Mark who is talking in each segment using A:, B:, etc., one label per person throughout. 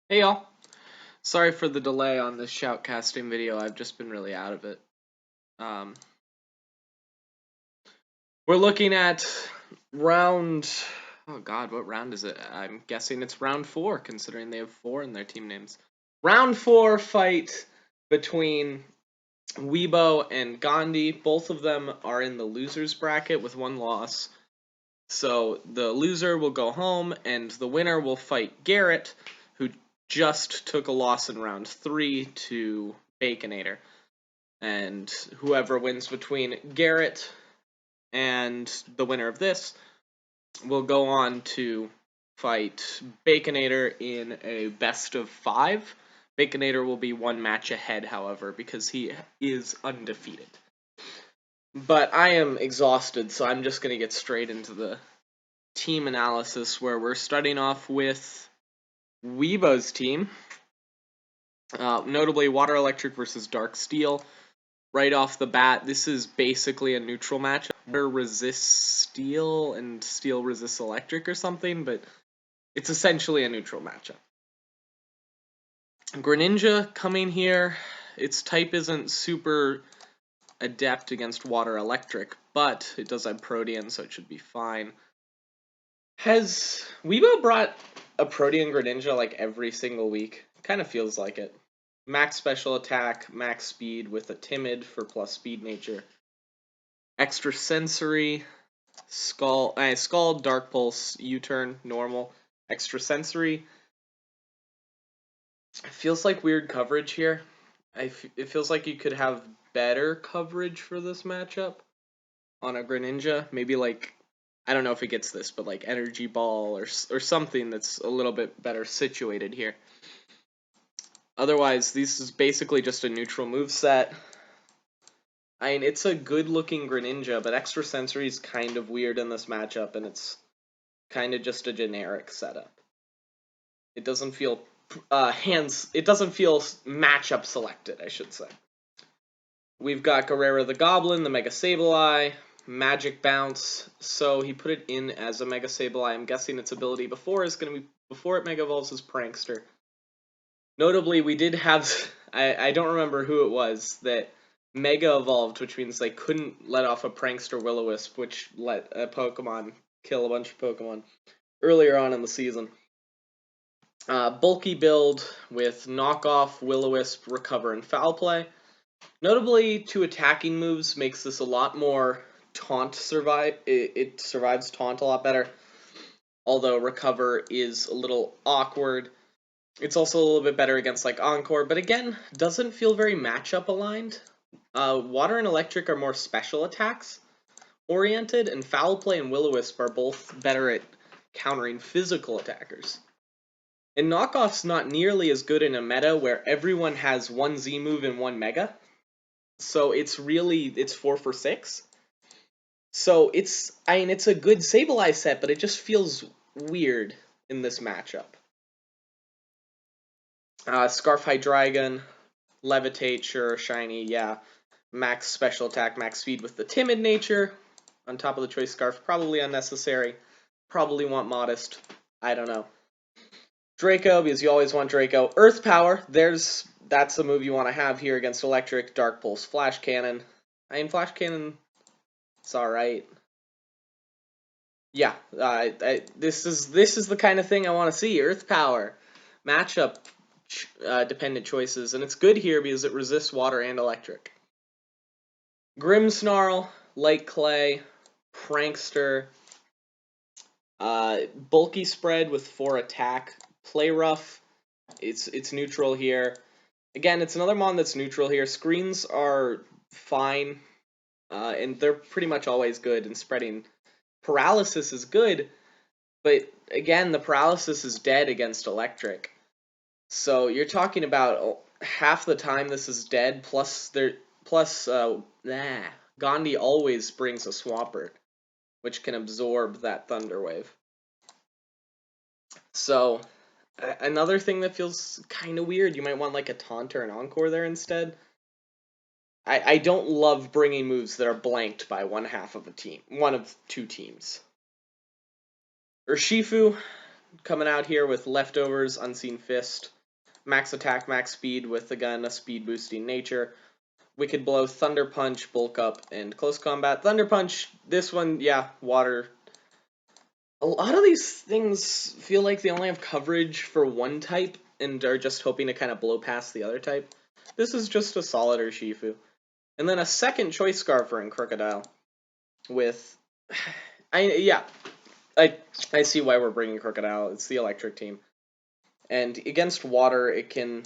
A: Hey y'all, sorry for the delay on this shoutcasting video. I've just been really out of it. Um, we're looking at round. Oh God, what round is it? I'm guessing it's round 4, considering they have 4 in their team names. Round 4 fight between Weebo and Gandhi. Both of them are in the losers bracket with 1 loss. So the loser will go home, and the winner will fight Garrett, who just took a loss in round 3 to Baconator. And whoever wins between Garrett and the winner of this will go on to fight Baconator in a best of 5. Baconator will be 1 match ahead, however, because he is undefeated. But I am exhausted, so I'm just going to get straight into the team analysis, where we're starting off with Weebo's team. Notably, Water Electric versus Dark Steel. Right off the bat, this is basically a neutral match. Water resists steel and steel resists electric or something, but it's essentially a neutral matchup. Greninja coming here. Its type isn't super adept against Water Electric, but it does have Protean, so it should be fine. Has Weebo brought a Protean Greninja like every single week? Kind of feels like it. Max special attack, max speed with a timid for plus speed nature. Extra sensory, Scald, Dark Pulse, U-turn, normal. Extra sensory. It feels like weird coverage here. It feels like you could have better coverage for this matchup on a Greninja. Maybe like, I don't know if it gets this, but like Energy Ball or something that's a little bit better situated here. Otherwise, this is basically just a neutral moveset. I mean, it's a good-looking Greninja, but Extra Sensory is kind of weird in this matchup, and it's kind of just a generic setup. It doesn't feel it doesn't feel matchup selected, I should say. We've got Guerrera the Goblin, the Mega Sableye, Magic Bounce. So he put it in as a Mega Sableye. I'm guessing its ability before is going to be before it Mega Evolves as Prankster. Notably, we did have I don't remember who it was that Mega Evolved, which means they couldn't let off a Prankster Will-O-Wisp, which let a Pokemon kill a bunch of Pokemon earlier on in the season. Bulky build with knockoff, Will-O-Wisp, Recover, and Foul Play. Notably, 2 attacking moves makes this a lot more taunt survive. It survives taunt a lot better, although Recover is a little awkward. It's also a little bit better against like Encore, but again, doesn't feel very matchup aligned. Water and Electric are more special attacks oriented, and Foul Play and Will-O-Wisp are both better at countering physical attackers. And Knockoff's not nearly as good in a meta where everyone has 1 Z move and 1 Mega. So it's 4 for 6. So it's a good Sableye set, but it just feels weird in this matchup. Scarf Hydreigon, Levitate, sure, shiny, yeah. Max special attack, max speed with the timid nature. On top of the Choice Scarf, probably unnecessary. Probably want Modest. I don't know. Draco, because you always want Draco. Earth Power, that's the move you want to have here against Electric. Dark Pulse, Flash Cannon. I mean, Flash Cannon, it's alright. Yeah, this is the kind of thing I want to see. Earth Power, matchup dependent choices, and it's good here because it resists water and electric. Grimmsnarl, Light Clay, Prankster, Bulky Spread with 4 attack, Play Rough. It's neutral here. Again, it's another mon that's neutral here. Screens are fine, and they're pretty much always good. And spreading Paralysis is good, but again, the Paralysis is dead against electric. So you're talking about half the time this is dead. Gandhi always brings a Swampert, which can absorb that Thunder Wave. So another thing that feels kind of weird, you might want like a Taunt or an Encore there instead. I don't love bringing moves that are blanked by one half of a team, one of 2 teams. Urshifu coming out here with Leftovers, Unseen Fist, max attack, max speed with, again, a speed boosting nature. Wicked Blow, Thunder Punch, Bulk Up, and Close Combat. Thunder Punch, this one, yeah, water. A lot of these things feel like they only have coverage for one type and are just hoping to kind of blow past the other type. This is just a solid Urshifu. And then a second Choice Scarfer in Crocodile with... I see why we're bringing Crocodile. It's the electric team. And against water, it can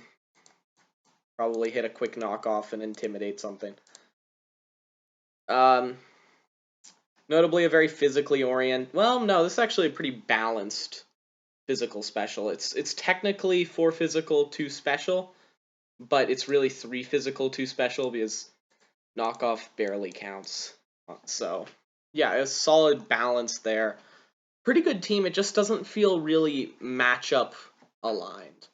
A: probably hit a quick knockoff and intimidate something. Notably a very physically oriented... Well, no, this is actually a pretty balanced physical special. It's technically 4 physical, 2 special, but it's really 3 physical, 2 special because knockoff barely counts. So, yeah, a solid balance there. Pretty good team. It just doesn't feel really matchup aligned.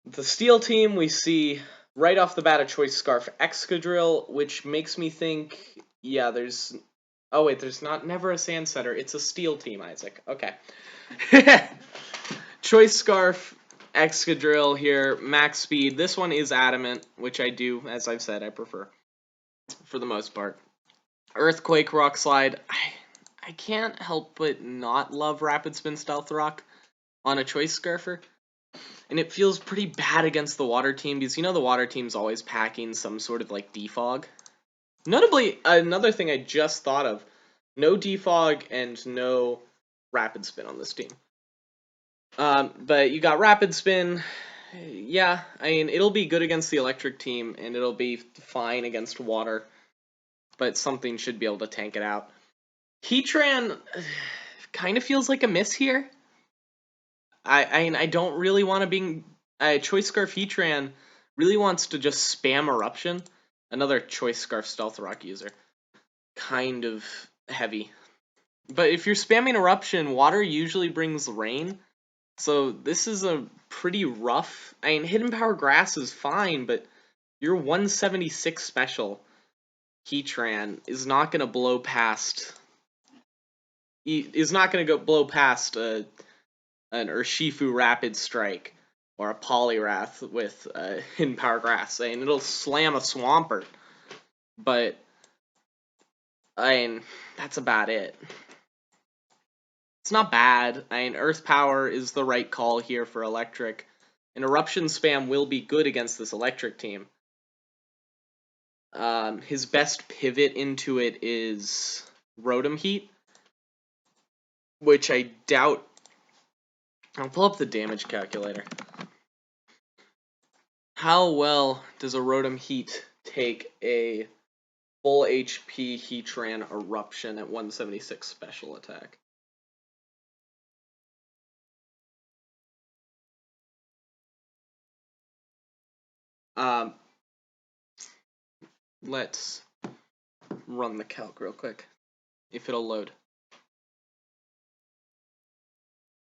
A: The Steel team, we see right off the bat a Choice Scarf Excadrill, which makes me think, yeah, there's... Oh wait, there's never a Sand Setter. It's a Steel team, Isaac. Okay. Choice Scarf Excadrill here, max speed. This one is adamant, which I do, as I've said, I prefer for the most part. Earthquake, Rock Slide. I can't help but not love Rapid Spin Stealth Rock on a Choice Scarfer. And it feels pretty bad against the water team because you know the water team's always packing some sort of like defog. Notably, another thing I just thought of, no defog and no Rapid Spin on this team. But you got Rapid Spin. Yeah, I mean, it'll be good against the electric team, and it'll be fine against water. But something should be able to tank it out. Heatran kind of feels like a miss here. I don't really want to be... Choice Scarf Heatran really wants to just spam Eruption. Another Choice Scarf Stealth Rock user. Kind of heavy. But if you're spamming Eruption, water usually brings rain. So this is a pretty rough... I mean, Hidden Power Grass is fine, but your 176 special Heatran is not going to blow past... blow past an Urshifu Rapid Strike or a Poliwrath with Hidden Power Grass. I mean, it'll slam a Swampert, but I mean, that's about it. It's not bad. I mean, Earth Power is the right call here for electric. An Eruption spam will be good against this electric team. His best pivot into it is Rotom Heat, which I doubt... I'll pull up the damage calculator. How well does a Rotom Heat take a full HP Heatran Eruption at 176 special attack? Let's run the calc real quick, if it'll load.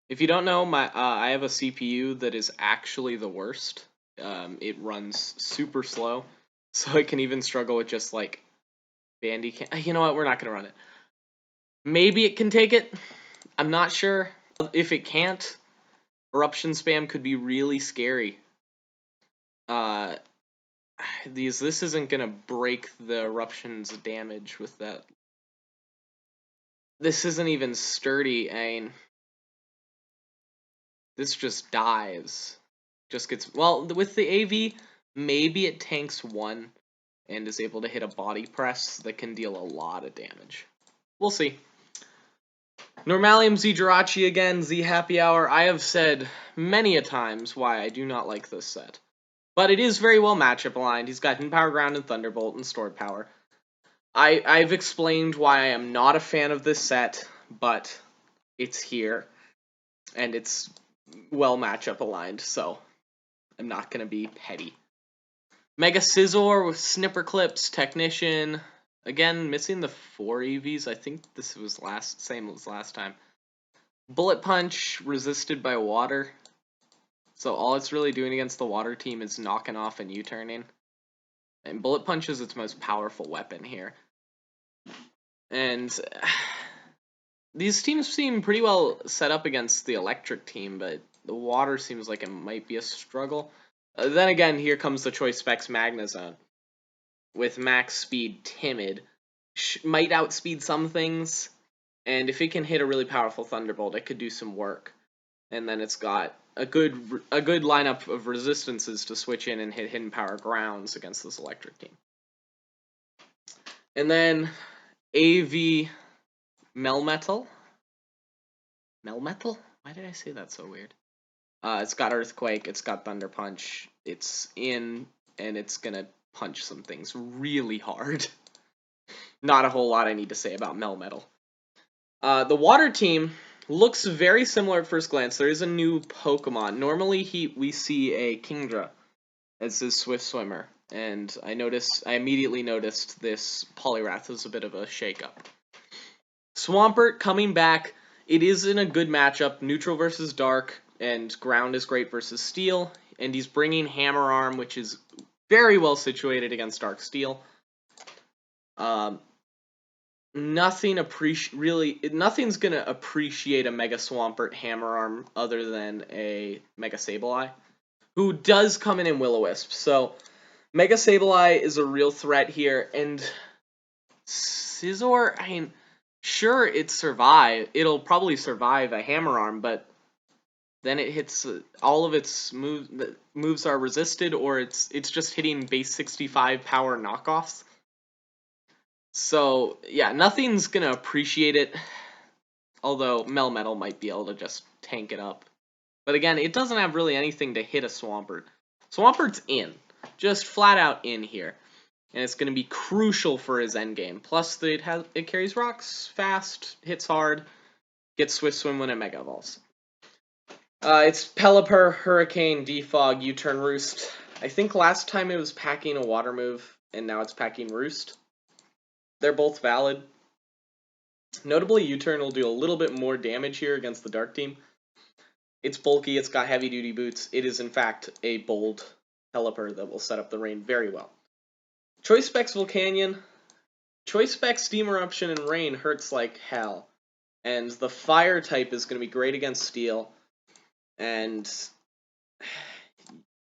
A: If you don't know, I have a CPU that is actually the worst. It runs super slow, so it can even struggle with just like Bandy. You know what? We're not gonna run it. Maybe it can take it. I'm not sure. If it can't, Eruption spam could be really scary. This isn't gonna break the Eruption's damage with that. This isn't even sturdy, I mean, this just dies. Just gets... Well, with the AV, maybe it tanks 1 and is able to hit a body press that can deal a lot of damage. We'll see. Normalium Z Jirachi again, Z Happy Hour. I have said many a times why I do not like this set. But it is very well matchup aligned. He's got Hidden Power Ground and Thunderbolt and Stored Power. I've explained why I am not a fan of this set, but it's here. And it's well matchup aligned, so I'm not going to be petty. Mega Scizor with Snipper Clips, Technician. Again, missing the 4 EVs. I think this was same as last time. Bullet Punch, resisted by water. So all it's really doing against the water team is knocking off and U-turning. And Bullet Punch is its most powerful weapon here. And these teams seem pretty well set up against the electric team, but The water seems like it might be a struggle. Then again, here comes the Choice Specs Magnezone. With max speed, Timid. Might outspeed some things. And if it can hit a really powerful Thunderbolt, it could do some work. And then it's got a good lineup of resistances to switch in and hit Hidden Power Grounds against this electric team. And then AV Melmetal. Melmetal? Why did I say that so weird? It's got Earthquake, it's got Thunder Punch, it's in, and it's gonna punch some things really hard. Not a whole lot I need to say about Melmetal. The water team looks very similar at first glance. There is a new Pokemon. Normally we see a Kingdra as his Swift Swimmer, and I immediately noticed this Poliwrath is a bit of a shakeup. Swampert coming back. It is in a good matchup, neutral versus dark, and ground is great versus steel, and he's bringing Hammer Arm, which is very well situated against Dark Steel. Nothing's gonna appreciate a Mega Swampert Hammer Arm other than a Mega Sableye, who does come in Will-O-Wisp. So Mega Sableye is a real threat here, and Scizor, I mean, sure, it'll probably survive a Hammer Arm, but then it hits all of its moves are resisted, or it's just hitting base 65 power knockoffs. So yeah, nothing's gonna appreciate it, although Melmetal might be able to just tank it up. But again, it doesn't have really anything to hit a Swampert. Swampert's in, just flat out in here. And it's going to be crucial for his endgame. Plus, it carries rocks, fast, hits hard, gets Swift Swim when it Mega Evolves. It's Pelipper, Hurricane, Defog, U-Turn, Roost. I think last time it was packing a water move, and now it's packing Roost. They're both valid. Notably, U-Turn will do a little bit more damage here against the Dark Team. It's bulky, it's got heavy-duty boots. It is, in fact, a bold Pelipper that will set up the rain very well. Choice Specs Volcanion. Choice Specs Steam Eruption and Rain hurts like hell. And the Fire type is going to be great against Steel. And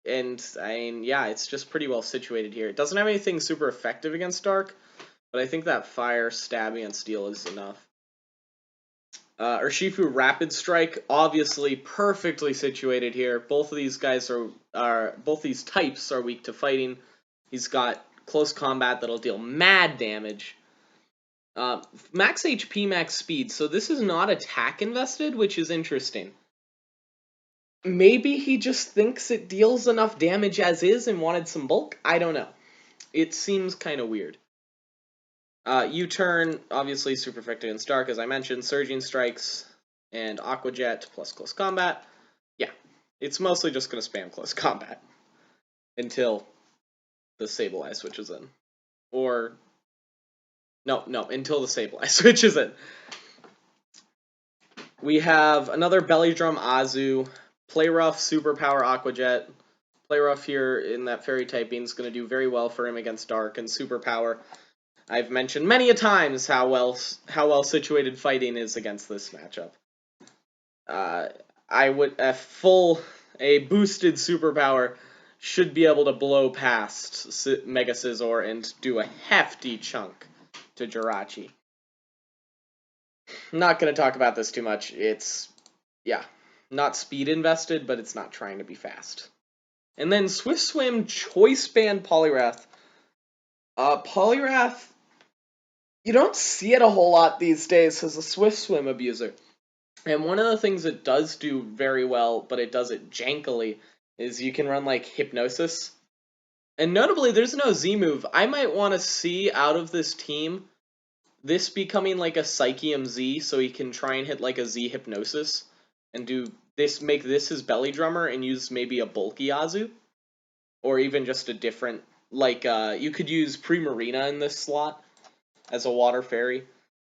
A: I mean, yeah, it's just pretty well situated here. It doesn't have anything super effective against Dark, but I think that Fire stab against Steel is enough. Urshifu Rapid Strike, obviously perfectly situated here. Both of these guys both these types are weak to fighting. He's got close combat that'll deal mad damage. Max HP, max speed, so this is not attack invested, which is interesting. Maybe he just thinks it deals enough damage as is and wanted some bulk? I don't know. It seems kind of weird. U-Turn, obviously super effective against Dark, as I mentioned. Surging Strikes and Aqua Jet plus close combat. Yeah, it's mostly just going to spam close combat until the Sableye switches in. Or, no, until the Sableye switches in. We have another Belly Drum Azu, Play Rough, Superpower Aqua Jet. Play Rough here in that Fairy typing is going to do very well for him against Dark, and Superpower. I've mentioned many a times how well situated fighting is against this matchup. A boosted Superpower should be able to blow past Mega Scizor and do a hefty chunk to Jirachi. Not going to talk about this too much. It's, yeah, not speed invested, but it's not trying to be fast. And then Swift Swim, Choice Band Poliwrath. Poliwrath, you don't see it a whole lot these days as a Swift Swim abuser. And one of the things it does do very well, but it does it jankily, is you can run like Hypnosis. And notably, there's no Z move. I might want to see out of this team this becoming like a Psychium Z, so he can try and hit like a Z Hypnosis and make this his Belly Drummer and use maybe a bulky Azu, or even just a different, like you could use Primarina in this slot as a Water Fairy.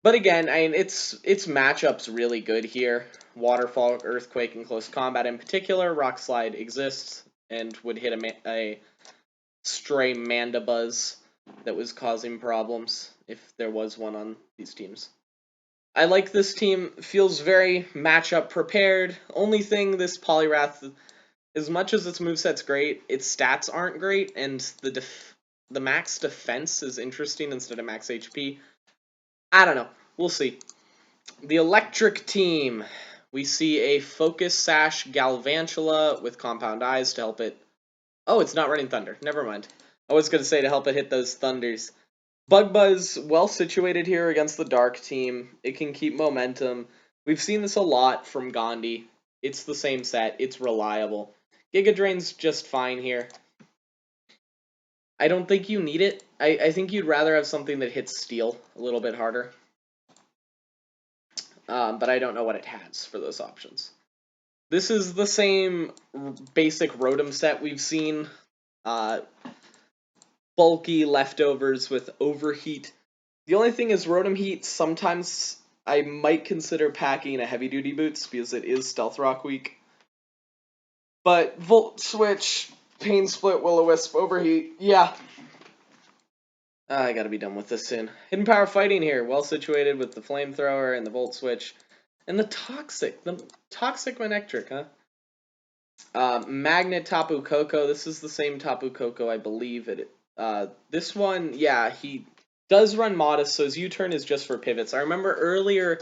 A: But again, I mean, its matchup's really good here. Waterfall, Earthquake, and Close Combat in particular. Rock Slide exists and would hit a stray Mandibuzz that was causing problems if there was one on these teams. I like this team. Feels very matchup prepared. Only thing, this Poliwrath, as much as its moveset's great, its stats aren't great, and the max defense is interesting instead of max HP. I don't know. We'll see. The electric team. We see a Focus Sash Galvantula with Compound Eyes to help it. Oh, it's not running Thunder. Never mind. I was going to say to help it hit those Thunders. Bug Buzz, well situated here against the Dark team. It can keep momentum. We've seen this a lot from Gandhi. It's the same set. It's reliable. Giga Drain's just fine here. I don't think you need it. I think you'd rather have something that hits Steel a little bit harder. But I don't know what it has for those options. This is the same basic Rotom set we've seen. Bulky leftovers with Overheat. The only thing is Rotom Heat, sometimes I might consider packing a Heavy Duty Boots because it is Stealth Rock week. But Volt Switch, Pain Split, Will-O-Wisp, Overheat, yeah. I gotta be done with this soon. Hidden Power Fighting here, well situated with the Flamethrower and the Volt Switch. And the Toxic Manectric, huh? Magnet Tapu Koko, this is the same Tapu Koko, I believe. This one, yeah, he does run Modest, so his U-turn is just for pivots. I remember earlier,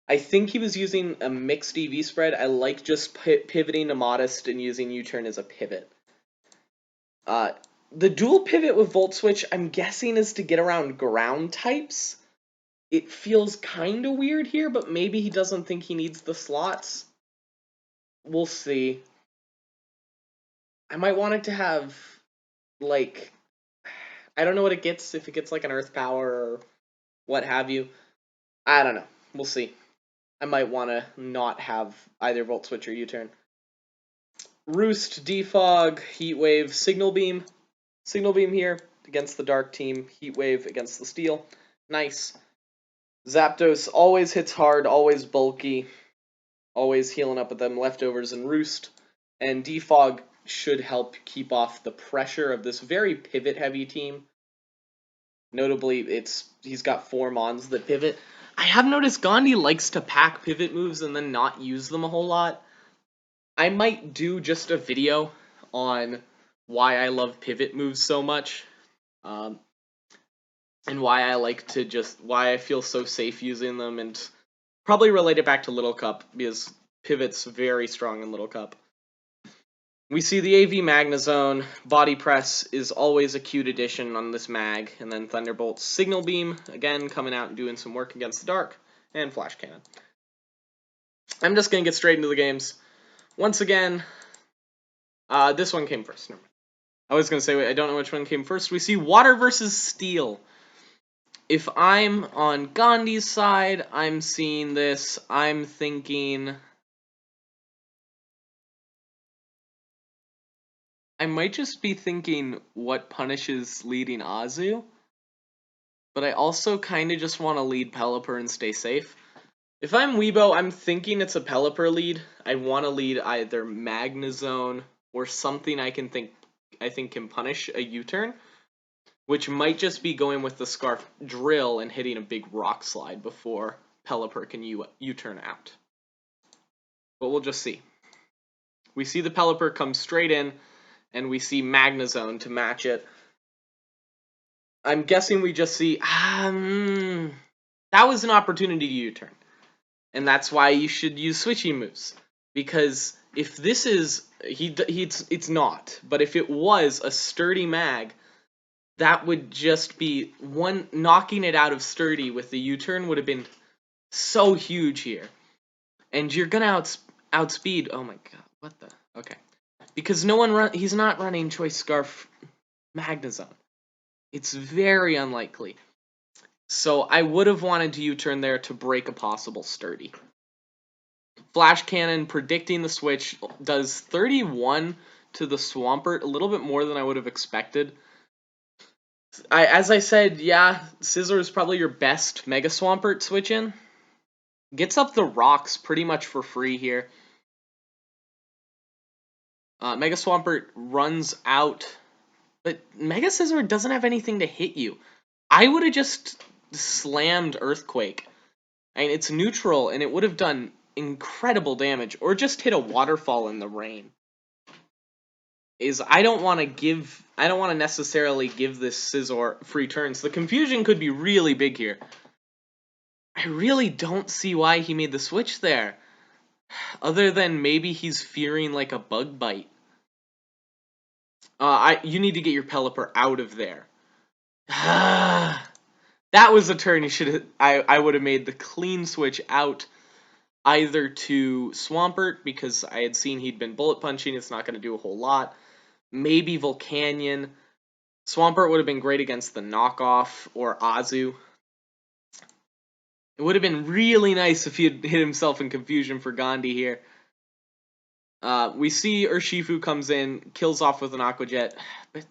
A: I think he was using a mixed EV spread. I like just pivoting to Modest and using U-turn as a pivot. The dual pivot with Volt Switch, I'm guessing, is to get around ground types. It feels kind of weird here, but maybe he doesn't think he needs the slots. We'll see. I might want it to have, like, I don't know what it gets, if it gets like an Earth Power or what have you. I don't know. We'll see. I might want to not have either Volt Switch or U-turn. Roost, Defog, Heat Wave, Signal Beam. Signal Beam here against the Dark team. Heat Wave against the Steel. Nice. Zapdos always hits hard, always bulky. Always healing up with them leftovers and Roost. And Defog should help keep off the pressure of this very pivot-heavy team. Notably, he's got 4 Mons that pivot. I have noticed Gandhi likes to pack pivot moves and then not use them a whole lot. I might do just a video on why I love pivot moves so much. And why I feel so safe using them, and probably relate it back to Little Cup, because pivot's very strong in Little Cup. We see the AV Magnezone. Body Press is always a cute addition on this mag. And then Thunderbolt, Signal Beam, again, coming out and doing some work against the Dark. And Flash Cannon. I'm just going to get straight into the games. Once again, this one came first. Never mind. I was going to say, wait, I don't know which one came first. We see Water versus Steel. If I'm on Gandhi's side, I'm seeing this. I'm thinking I might just be thinking what punishes leading Azu, but I also kind of just want to lead Pelipper and stay safe. If I'm Weebo, I'm thinking it's a Pelipper lead. I want to lead either Magnezone or something I think can punish a U-turn, which might just be going with the Scarf Drill and hitting a big Rock Slide before Pelipper can U-turn out. But we'll just see. We see the Pelipper come straight in, and we see Magnezone to match it. I'm guessing we just see, that was an opportunity to U-turn. And that's why you should use switching moves. Because if this is, it's not. But if it was a sturdy mag, that would just be knocking it out of sturdy with the U-turn would have been so huge here. And you're going to outspeed, oh my god, what the, okay. Because he's not running Choice Scarf Magnezone. It's very unlikely. So I would have wanted to U-turn there to break a possible sturdy. Flash Cannon, predicting the switch, does 31 to the Swampert, a little bit more than I would have expected. As I said, yeah, Scizor is probably your best Mega Swampert switch in. Gets up the rocks pretty much for free here. Mega Swampert runs out, but Mega Scizor doesn't have anything to hit you. I would have just slammed Earthquake. And it's neutral, and it would have done incredible damage, or just hit a waterfall in the rain. I don't want to necessarily give this Scizor free turns. The confusion could be really big here. I really don't see why he made the switch there. Other than maybe he's fearing like a bug bite. You need to get your Pelipper out of there. That was a turn you should have. I would have made the clean switch out, either to Swampert, because I had seen he'd been bullet punching. It's not going to do a whole lot. Maybe Volcanion. Swampert would have been great against the knockoff or Azu. It would have been really nice if he had hit himself in confusion for Gandhi here. We see Urshifu comes in, kills off with an Aqua Jet, but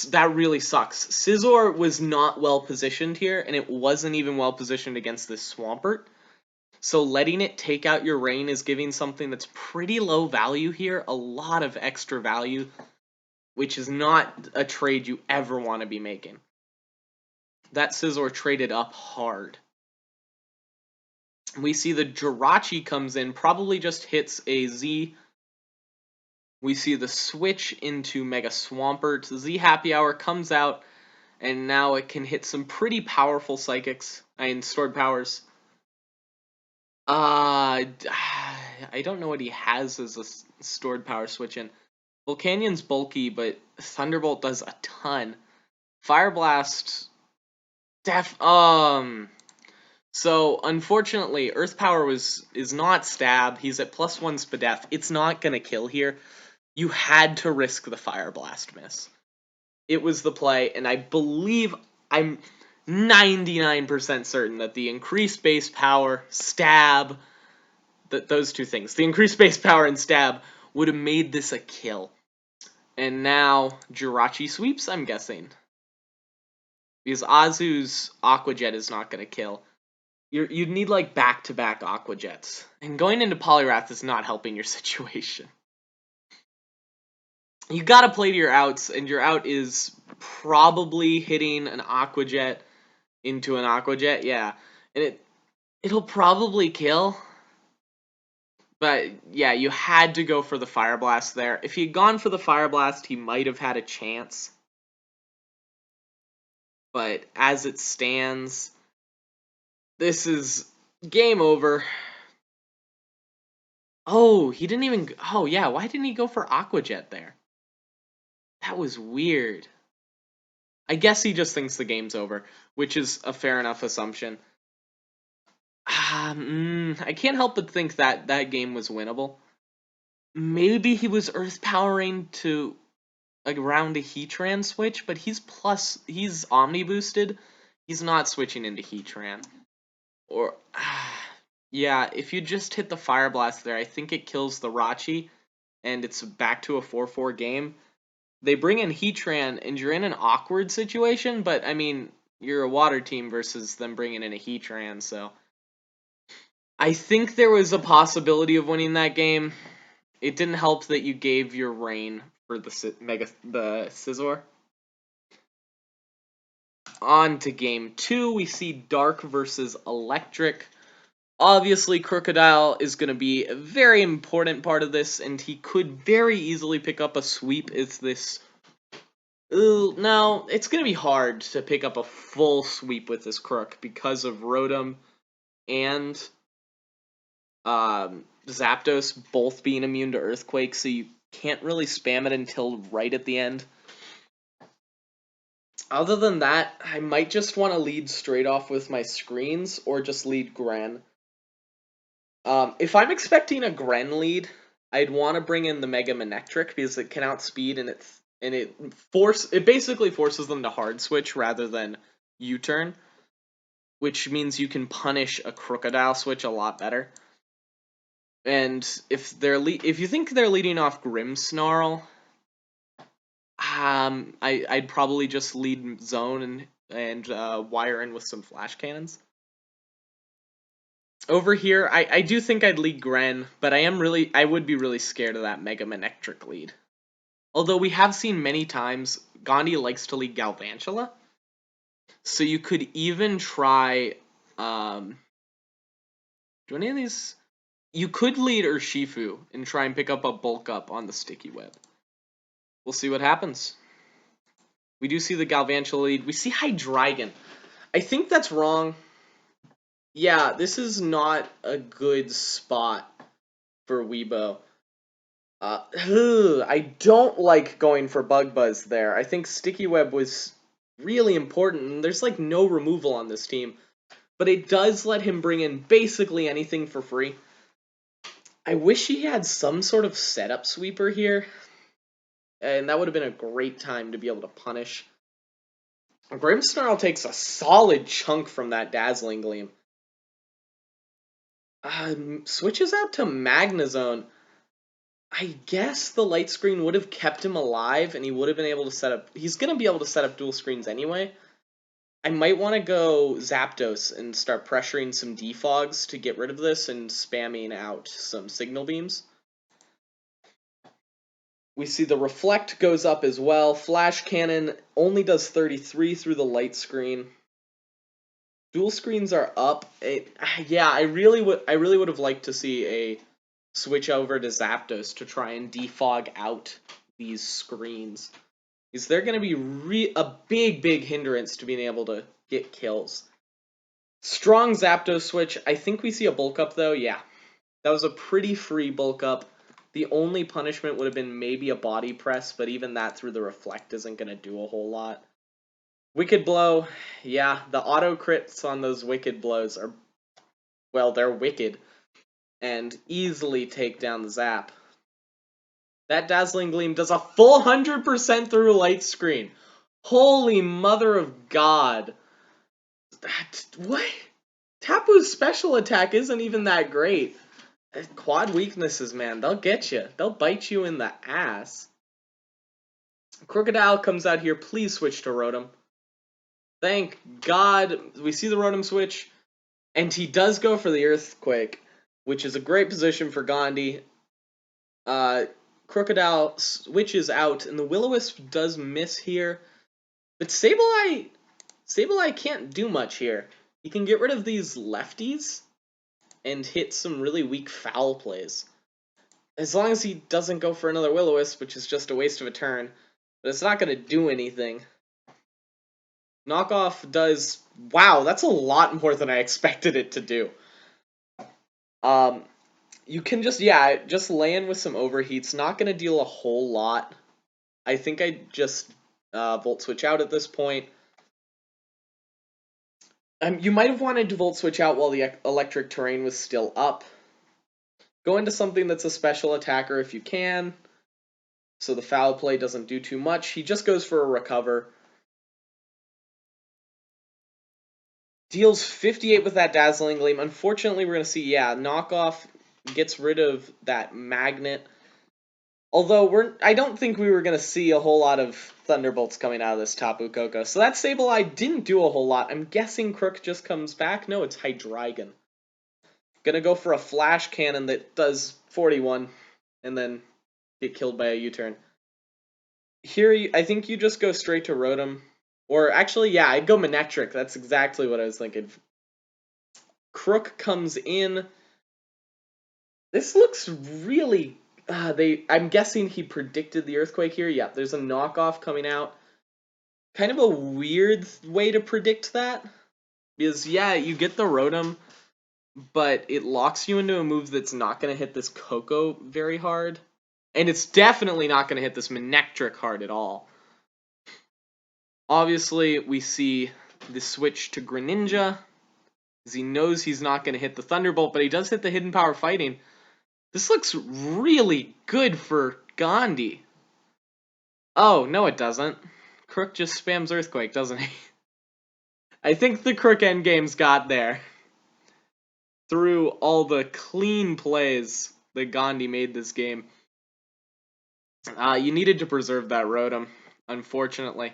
A: that really sucks. Scizor was not well positioned here, and it wasn't even well positioned against this Swampert. So letting it take out your Rain is giving something that's pretty low value here a lot of extra value, which is not a trade you ever want to be making. That Scizor traded up hard. We see the Jirachi comes in, probably just hits a Z. We see the switch into Mega Swampert. Z Happy Hour comes out, and now it can hit some pretty powerful psychics and stored powers. I don't know what he has as a stored power switch in. Volcanion's bulky, but Thunderbolt does a ton. Fire Blast, so unfortunately, Earth Power is not stab. He's at +1 Spadef. It's not gonna kill here. You had to risk the Fire Blast miss. It was the play, and I believe I'm 99% certain that the increased base power, stab, those two things, the increased base power and stab, would have made this a kill. And now Jirachi sweeps, I'm guessing. Because Azu's Aqua Jet is not going to kill. You'd need like back-to-back Aqua Jets. And going into Poliwrath is not helping your situation. You gotta play to your outs, and your out is probably hitting an Aqua Jet into an Aqua Jet, yeah. And it'll probably kill. But yeah, you had to go for the Fire Blast there. If he'd gone for the Fire Blast, he might have had a chance. But as it stands, this is game over. Oh, he didn't even... Oh, yeah, why didn't he go for Aqua Jet there? That was weird. I guess he just thinks the game's over, which is a fair enough assumption. I can't help but think that that game was winnable. Maybe he was Earth Powering to like around a Heatran switch, but he's Omni boosted. He's not switching into Heatran. Or yeah, if you just hit the Fire Blast there, I think it kills the Rachi, and it's back to a 4-4 game. They bring in Heatran, and you're in an awkward situation, but I mean, you're a water team versus them bringing in a Heatran, so I think there was a possibility of winning that game. It didn't help that you gave your Rain for the Scizor. On to game 2, we see Dark versus Electric. Obviously, Crocodile is going to be a very important part of this, and he could very easily pick up a sweep if this... no, it's going to be hard to pick up a full sweep with this Crook because of Rotom and Zapdos both being immune to Earthquake, so you can't really spam it until right at the end. Other than that, I might just want to lead straight off with my screens, or just lead Gren. If I'm expecting a Gren lead, I'd want to bring in the Mega Manectric because it can outspeed and it basically forces them to hard switch rather than U-turn, which means you can punish a Crocodile switch a lot better. And if you think they're leading off Grimmsnarl, I'd probably just lead Zone and wire in with some Flash Cannons. Over here, I do think I'd lead Gren, but I would be really scared of that Mega Manectric lead. Although we have seen many times, Gandhi likes to lead Galvantula. So you could even try Do any of these... You could lead Urshifu and try and pick up a bulk up on the Sticky Web. We'll see what happens. We do see the Galvantula lead. We see Hydreigon. I think that's wrong. Yeah, this is not a good spot for Weebo. I don't like going for Bug Buzz there. I think Sticky Web was really important, and there's like no removal on this team. But it does let him bring in basically anything for free. I wish he had some sort of setup sweeper here, and that would have been a great time to be able to punish. Grimmsnarl takes a solid chunk from that Dazzling Gleam. Switches out to Magnezone. I guess the light screen would have kept him alive, and he would have been able to set up... He's going to be able to set up dual screens anyway. I might want to go Zapdos and start pressuring some Defogs to get rid of this and spamming out some Signal Beams. We see the Reflect goes up as well. Flash Cannon only does 33 through the light screen. Dual screens are up. Yeah, I really would have liked to see a switch over to Zapdos to try and defog out these screens. Is there going to be a big hindrance to being able to get kills? Strong Zapdos switch. I think we see a bulk up though. Yeah, that was a pretty free bulk up. The only punishment would have been maybe a body press, but even that through the Reflect isn't going to do a whole lot. Wicked Blow. Yeah, the auto crits on those Wicked Blows are, well, they're wicked and easily take down the Zap. That Dazzling Gleam does a full 100% through light screen. Holy mother of God. What? Tapu's special attack isn't even that great. Quad weaknesses, man. They'll get you. They'll bite you in the ass. Crocodile comes out here. Please switch to Rotom. Thank God. We see the Rotom switch. And he does go for the Earthquake, which is a great position for Gandhi. Crocodile switches out, and the Will-O-Wisp does miss here. But Sableye can't do much here. He can get rid of these lefties and hit some really weak foul plays. As long as he doesn't go for another Will-O-Wisp, which is just a waste of a turn. But it's not going to do anything. Knockoff does... Wow, that's a lot more than I expected it to do. You can just land with some overheats. Not going to deal a whole lot. I think I just Volt Switch out at this point. You might have wanted to Volt Switch out while the electric terrain was still up. Go into something that's a special attacker if you can, so the foul play doesn't do too much. He just goes for a recover. Deals 58 with that Dazzling Gleam. Unfortunately, we're going to see, Knockoff gets rid of that Magnet. Although, I don't think we were going to see a whole lot of Thunderbolts coming out of this Tapu Koko. So that Sableye didn't do a whole lot. I'm guessing Crook just comes back. No, it's Hydreigon. Gonna go for a Flash Cannon that does 41 and then get killed by a U-turn. Here, I think you just go straight to Rotom. Or actually, yeah, I'd go Manectric. That's exactly what I was thinking. Crook comes in. This looks really... I'm guessing he predicted the Earthquake here. Yeah, there's a knockoff coming out. Kind of a weird way to predict that. Because, yeah, you get the Rotom, but it locks you into a move that's not going to hit this Koko very hard. And it's definitely not going to hit this Manectric hard at all. Obviously, we see the switch to Greninja, because he knows he's not going to hit the Thunderbolt, but he does hit the Hidden Power Fighting. This looks really good for Gandhi. Oh, no it doesn't. Crook just spams Earthquake, doesn't he? I think the Crook endgame's got there. Through all the clean plays that Gandhi made this game. You needed to preserve that Rotom, unfortunately.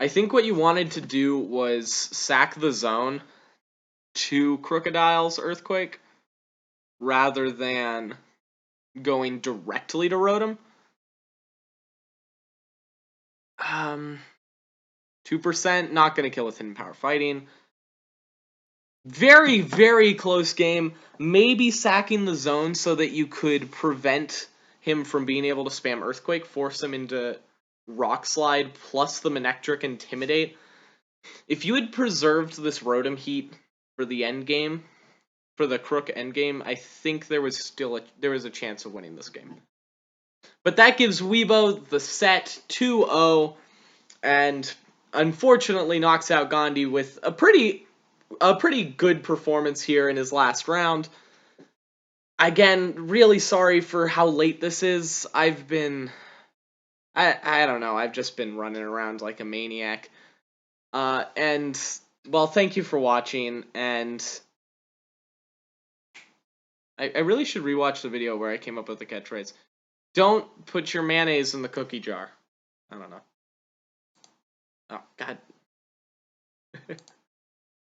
A: I think what you wanted to do was sack the zone to Crocodile's Earthquake rather than going directly to Rotom. 2%, not going to kill with Hidden Power Fighting. Very, very close game. Maybe sacking the zone so that you could prevent him from being able to spam Earthquake, force him into Rock Slide, plus the Manectric Intimidate. If you had preserved this Rotom Heat for the end game, for the Crook end game, I think there was a chance of winning this game. But that gives Weebo the set 2-0, and unfortunately knocks out Gandhi with a pretty good performance here in his last round. Again, really sorry for how late this is. I don't know, I've just been running around like a maniac. And, well, thank you for watching, and I really should rewatch the video where I came up with the catchphrase. Don't put your mayonnaise in the cookie jar. I don't know. Oh, God.